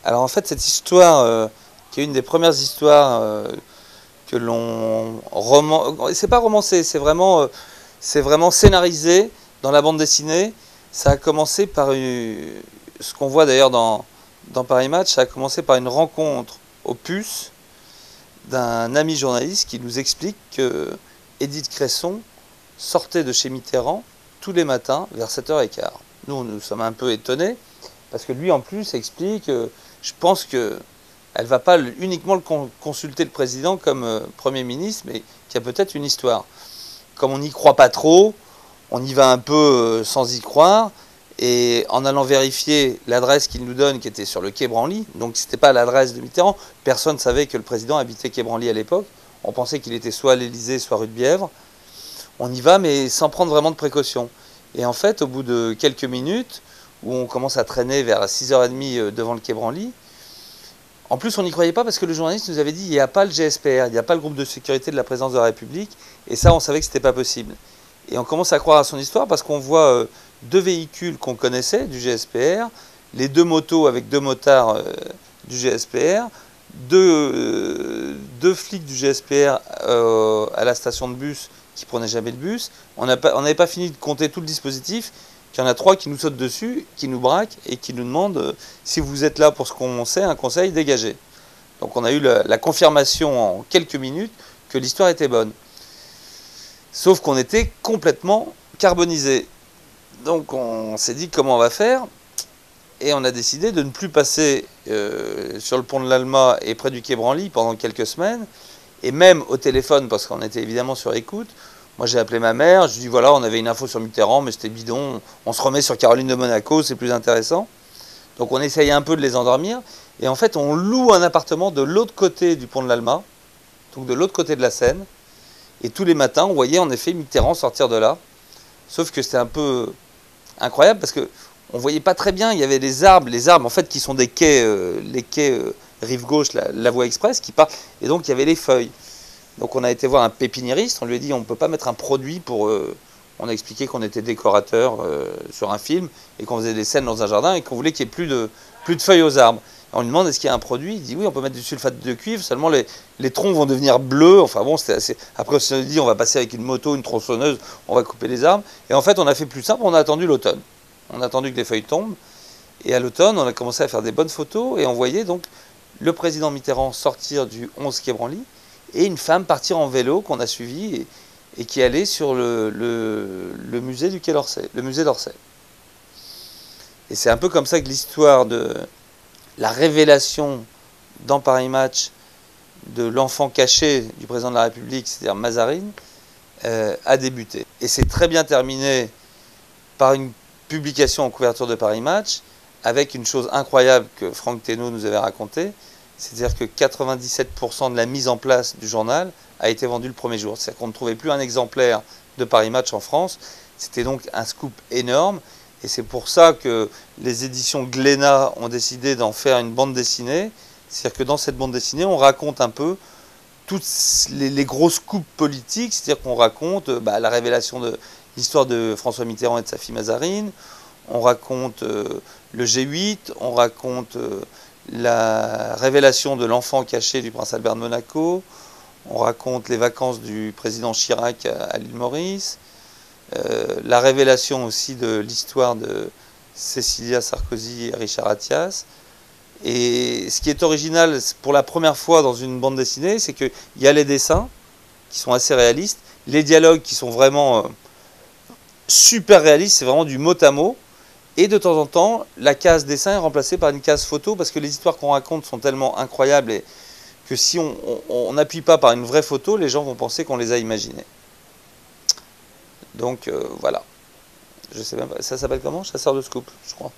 Alors en fait, cette histoire, qui est une des premières histoires que l'on c'est pas romancé, c'est vraiment scénarisé dans la bande dessinée. Ça a commencé par ce qu'on voit d'ailleurs dans Paris Match, ça a commencé par une rencontre au Puce d'un ami journaliste qui nous explique que Édith Cresson sortait de chez Mitterrand tous les matins vers 7h15. Nous sommes un peu étonnés, parce que lui en plus explique, je pense que elle ne va pas uniquement consulter le président comme Premier ministre, mais qu'il y a peut-être une histoire. Comme on n'y croit pas trop, on y va un peu sans y croire, et en allant vérifier l'adresse qu'il nous donne, qui était sur le quai Branly, donc ce n'était pas l'adresse de Mitterrand, personne ne savait que le président habitait quai Branly à l'époque, on pensait qu'il était soit à l'Élysée, soit rue de Bièvre. On y va, mais sans prendre vraiment de précautions. Et en fait, au bout de quelques minutes, où on commence à traîner vers 6h30 devant le quai Branly, en plus, on n'y croyait pas parce que le journaliste nous avait dit il n'y a pas le GSPR, il n'y a pas le groupe de sécurité de la présidence de la République, et ça, on savait que ce n'était pas possible. Et on commence à croire à son histoire parce qu'on voit deux véhicules qu'on connaissait du GSPR, les deux motos avec deux motards du GSPR, deux flics du GSPR à la station de bus qui prenaient jamais le bus. On n'avait pas fini de compter tout le dispositif. Il y en a 3 qui nous sautent dessus, qui nous braquent et qui nous demandent si vous êtes là pour ce qu'on sait, un conseil, dégagez. Donc on a eu la confirmation en quelques minutes que l'histoire était bonne. Sauf qu'on était complètement carbonisé. Donc on s'est dit comment on va faire, et on a décidé de ne plus passer sur le pont de l'Alma et près du quai Branly pendant quelques semaines, et même au téléphone, parce qu'on était évidemment sur écoute. Moi j'ai appelé ma mère, je lui ai dit voilà, on avait une info sur Mitterrand, mais c'était bidon, on se remet sur Caroline de Monaco, c'est plus intéressant. Donc on essaye un peu de les endormir, et en fait on loue un appartement de l'autre côté du pont de l'Alma, donc de l'autre côté de la Seine, et tous les matins on voyait en effet Mitterrand sortir de là, sauf que c'était un peu incroyable parce que on voyait pas très bien, il y avait les arbres en fait qui sont des quais, les quais rive gauche, la voie express qui part, et donc il y avait les feuilles. Donc on a été voir un pépiniériste, on lui a dit on ne peut pas mettre un produit pour... on a expliqué qu'on était décorateur sur un film et qu'on faisait des scènes dans un jardin et qu'on voulait qu'il n'y ait plus de feuilles aux arbres. Et on lui demande est-ce qu'il y a un produit, il dit oui on peut mettre du sulfate de cuivre, seulement les troncs vont devenir bleus, enfin bon c'était assez... Après on s'est dit on va passer avec une moto, une tronçonneuse, on va couper les arbres. Et en fait on a fait plus simple, on a attendu l'automne. On a attendu que les feuilles tombent et à l'automne on a commencé à faire des bonnes photos et on voyait donc le président Mitterrand sortir du 11 quai Branly et une femme partir en vélo qu'on a suivi et qui allait sur le musée du Quai d'Orsay, le musée d'Orsay. Et c'est un peu comme ça que l'histoire de la révélation dans Paris Match de l'enfant caché du président de la République, c'est-à-dire Mazarine, a débuté. Et c'est très bien terminé par une publication en couverture de Paris Match avec une chose incroyable que Franck Thénault nous avait racontée, c'est-à-dire que 97% de la mise en place du journal a été vendue le premier jour. C'est-à-dire qu'on ne trouvait plus un exemplaire de Paris Match en France. C'était donc un scoop énorme. Et c'est pour ça que les éditions Glénat ont décidé d'en faire une bande dessinée. C'est-à-dire que dans cette bande dessinée, on raconte un peu toutes les gros scoops politiques. C'est-à-dire qu'on raconte la révélation de l'histoire de François Mitterrand et de sa fille Mazarine. On raconte le G8. On raconte... la révélation de l'enfant caché du prince Albert de Monaco, on raconte les vacances du président Chirac à l'île Maurice, la révélation aussi de l'histoire de Cécilia Sarkozy et Richard Attias. Et ce qui est original pour la première fois dans une bande dessinée, c'est qu'il y a les dessins qui sont assez réalistes, les dialogues qui sont vraiment super réalistes, c'est vraiment du mot à mot. Et de temps en temps, la case dessin est remplacée par une case photo parce que les histoires qu'on raconte sont tellement incroyables et que si on n'appuie pas par une vraie photo, les gens vont penser qu'on les a imaginées. Donc voilà. Je sais même pas, ça s'appelle comment? Chasseur de scoop, je crois.